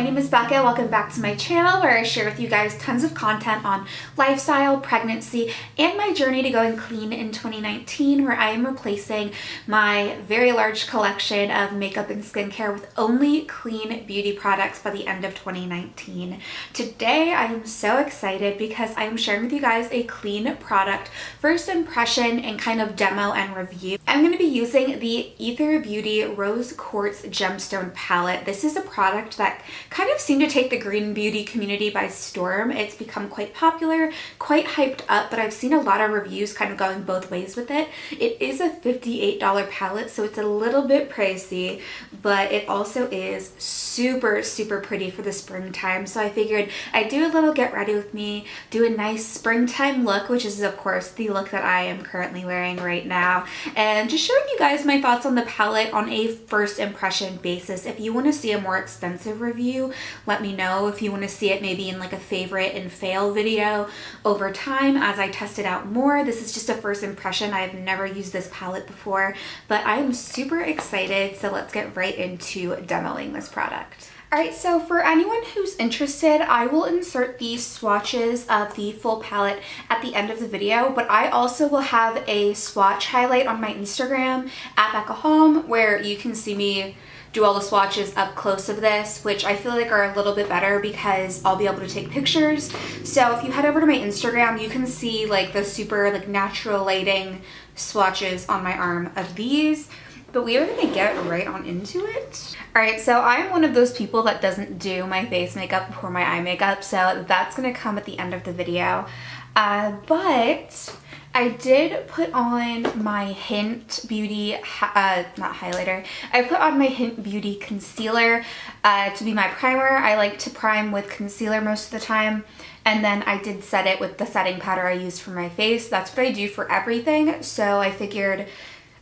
my name is Becca. Welcome back to my channel where I share with you guys tons of content on lifestyle, pregnancy, and my journey to going clean in 2019, where I am replacing my very large collection of makeup and skincare with only clean beauty products by the end of 2019. Today I am so excited because I am sharing with you guys a clean product first impression and kind of demo and review. I'm going to be using the Aether Beauty Rose Quartz Gemstone Palette. This is a product that kind of seemed to take the green beauty community by storm. It's become quite popular, quite hyped up, but I've seen a lot of reviews kind of going both ways with it. It is a $58 palette, so it's a little bit pricey, but it also is super, super pretty for the springtime. So I figured I'd do a little get ready with me, do a nice springtime look, which is of course the look that I am currently wearing right now, and just share with you guys my thoughts on the palette on a first impression basis. If you want to see a more extensive review, let me know. If you want to see it maybe in like a favorite and fail video over time as I test it out more. This is just a first impression. I've never used this palette before, but I'm super excited, so let's get right into demoing this product. Alright, so for anyone who's interested, I will insert the swatches of the full palette at the end of the video, but I also will have a swatch highlight on my Instagram at Becca Halm, where you can see me do all the swatches up close of this, which I feel like are a little bit better because I'll be able to take pictures. So if you head over to my Instagram, you can see like the super like natural lighting swatches on my arm of these. But we are gonna get right on into it. All right, so I'm one of those people that doesn't do my face makeup before my eye makeup, so that's gonna come at the end of the video. But I did put on my Hint Beauty, not highlighter, I put on my Hint Beauty concealer to be my primer. I like to prime with concealer most of the time. And then I did set it with the setting powder I used for my face. That's what I do for everything. So I figured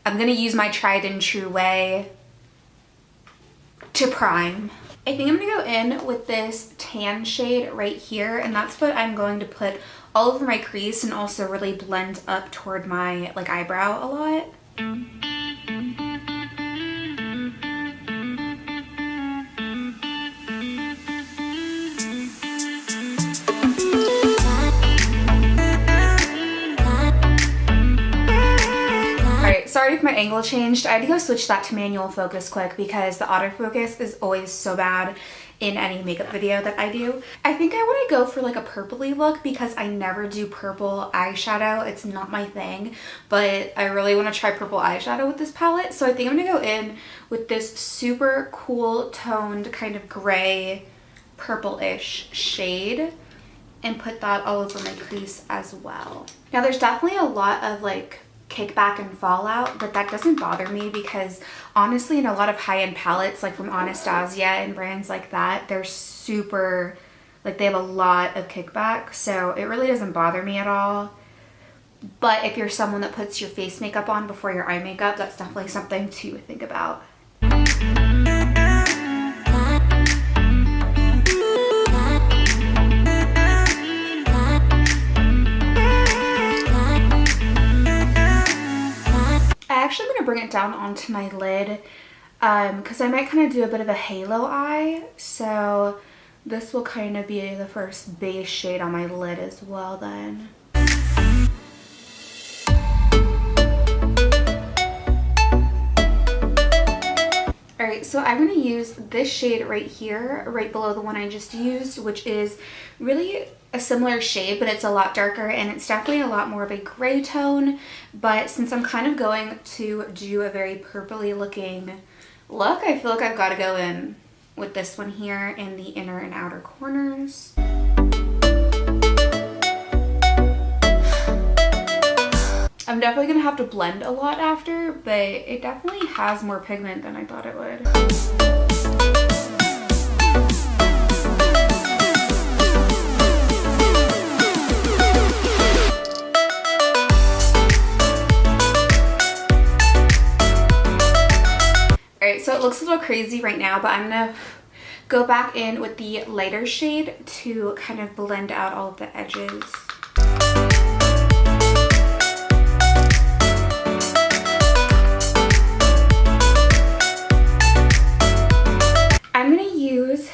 I'm gonna use my tried and true way to prime. I think I'm gonna go in with this tan shade right here, and that's what I'm going to put all over my crease and also really blend up toward my like eyebrow a lot. Sorry if my angle changed. I had to go switch that to manual focus quick because the autofocus is always so bad in any makeup video that I do. I think I want to go for like a purpley look because I never do purple eyeshadow. It's not my thing, but I really want to try purple eyeshadow with this palette. So I think I'm going to go in with this super cool toned kind of gray purple-ish shade and put that all over my crease as well. Now there's definitely a lot of like kickback and fallout, but that doesn't bother me because honestly in a lot of high-end palettes like from Anastasia and brands like that, they're super like they have a lot of kickback, so it really doesn't bother me at all. But if you're someone that puts your face makeup on before your eye makeup, that's definitely something to think about. Actually, I'm going to bring it down onto my lid because I might kind of do a bit of a halo eye. So this will kind of be the first base shade on my lid as well then. Alright, so I'm going to use this shade right here, right below the one I just used, which is really a similar shade, but it's a lot darker and it's definitely a lot more of a gray tone. But since I'm kind of going to do a very purpley looking look, I feel like I've got to go in with this one here in the inner and outer corners. I'm definitely going to have to blend a lot after, but it definitely has more pigment than I thought it would. Alright, so it looks a little crazy right now, but I'm going to go back in with the lighter shade to kind of blend out all of the edges. I'm going to use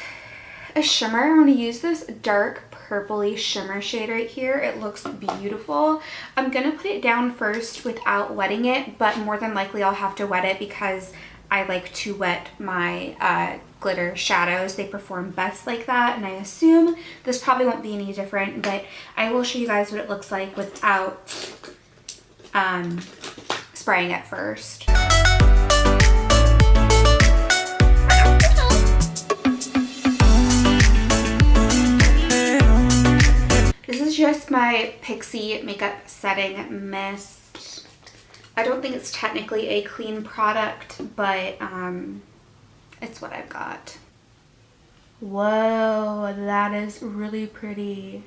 shimmer, I'm going to use this dark purpley shimmer shade right here. It looks beautiful. I'm going to put it down first without wetting it, but more than likely I'll have to wet it because I like to wet my glitter shadows. They perform best like that, and I assume this probably won't be any different, but I will show you guys what it looks like without spraying it first. This is just my Pixie Makeup Setting Mist. I don't think it's technically a clean product, but it's what I've got. Whoa, that is really pretty.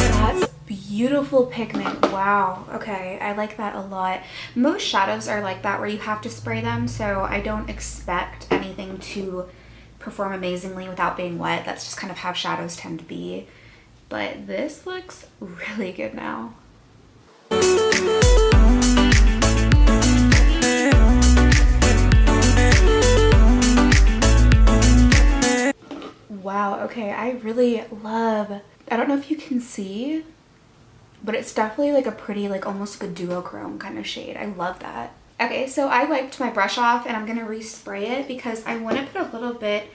That's beautiful pigment. Wow. Okay, I like that a lot. Most shadows are like that where you have to spray them, so I don't expect anything to perform amazingly without being wet. That's just kind of how shadows tend to be. But this looks really good now. Wow, okay, I really love, I don't know if you can see, but it's definitely like a pretty, like almost like a duochrome kind of shade. I love that. Okay, so I wiped my brush off and I'm gonna respray it because I want to put a little bit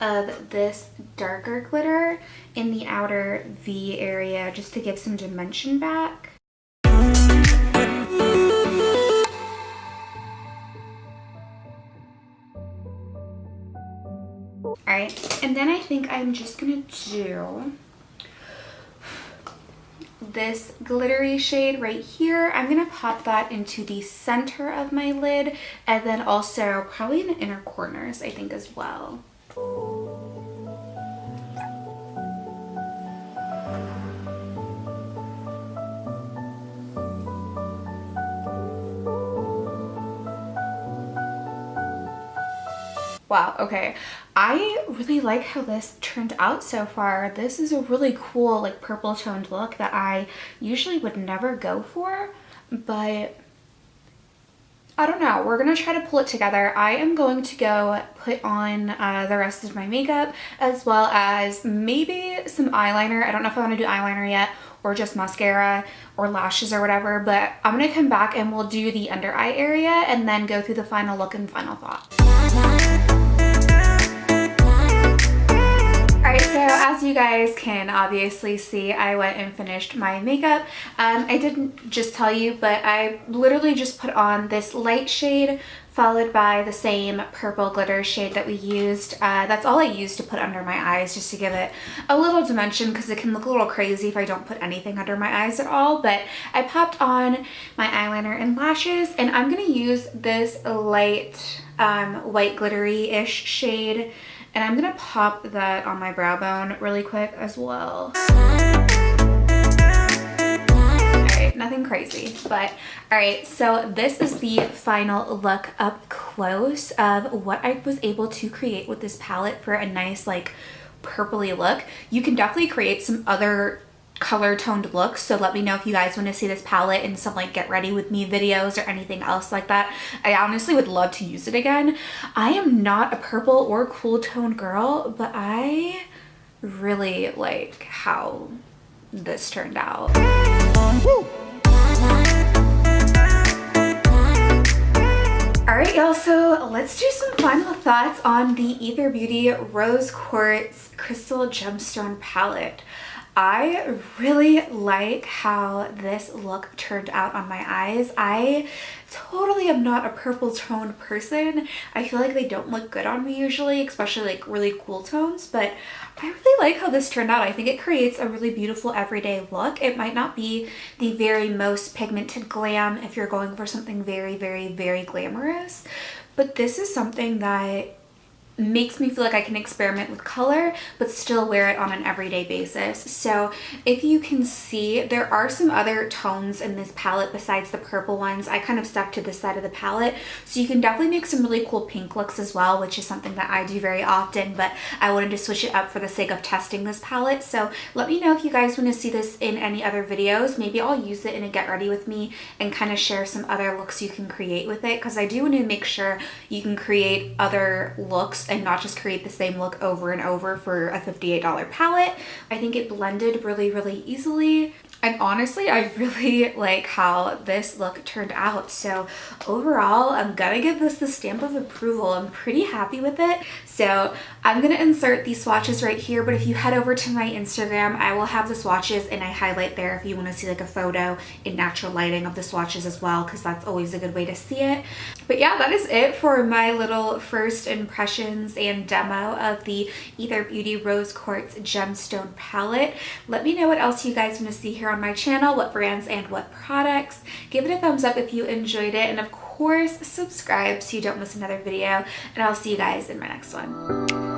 of this darker glitter in the outer V area just to give some dimension back. Alright, and then I think I'm just gonna do this glittery shade right here. I'm gonna pop that into the center of my lid and then also probably in the inner corners, I think, as well. Wow, okay. I really like how this turned out so far. This is a really cool, like, purple toned look that I usually would never go for, but I don't know. We're gonna try to pull it together. I am going to go put on the rest of my makeup as well as maybe some eyeliner. I don't know if I want to do eyeliner yet or just mascara or lashes or whatever, but I'm gonna come back and we'll do the under eye area and then go through the final look and final thoughts. Alright, so as you guys can obviously see, I went and finished my makeup. I didn't just tell you, but I literally just put on this light shade followed by the same purple glitter shade that we used. That's all I used to put under my eyes just to give it a little dimension because it can look a little crazy if I don't put anything under my eyes at all. But I popped on my eyeliner and lashes, and I'm going to use this light white glittery-ish shade. And I'm gonna pop that on my brow bone really quick as well. Alright, nothing crazy, but alright, so this is the final look up close of what I was able to create with this palette for a nice, like, purpley look. You can definitely create some other color toned looks, so let me know if you guys want to see this palette in some like get ready with me videos or anything else like that. I honestly would love to use it again. I am not a purple or cool tone girl, but I really like how this turned out. Alright y'all, so let's do some final thoughts on the Aether Beauty Rose Quartz Crystal Gemstone Palette. I really like how this look turned out on my eyes. I totally am not a purple toned person. I feel like they don't look good on me usually, especially like really cool tones, but I really like how this turned out. I think it creates a really beautiful everyday look. It might not be the very most pigmented glam if you're going for something very, very, very glamorous, but this is something that makes me feel like I can experiment with color but still wear it on an everyday basis. So if you can see, there are some other tones in this palette besides the purple ones. I kind of stuck to this side of the palette, so you can definitely make some really cool pink looks as well, which is something that I do very often, but I wanted to switch it up for the sake of testing this palette. So let me know if you guys want to see this in any other videos. Maybe I'll use it in a get ready with me and kind of share some other looks you can create with it, because I do want to make sure you can create other looks and not just create the same look over and over for a $58 palette. I think it blended really, really easily. And honestly, I really like how this look turned out. So overall, I'm gonna give this the stamp of approval. I'm pretty happy with it. So I'm gonna insert these swatches right here, but if you head over to my Instagram, I will have the swatches and I highlight there if you wanna see like a photo in natural lighting of the swatches as well, because that's always a good way to see it. But yeah, that is it for my little first impressions and demo of the Aether Beauty Rose Quartz Gemstone palette. Let me know what else you guys wanna see here on my channel, what brands and what products. Give it a thumbs up if you enjoyed it, and of course subscribe so you don't miss another video, and I'll see you guys in my next one.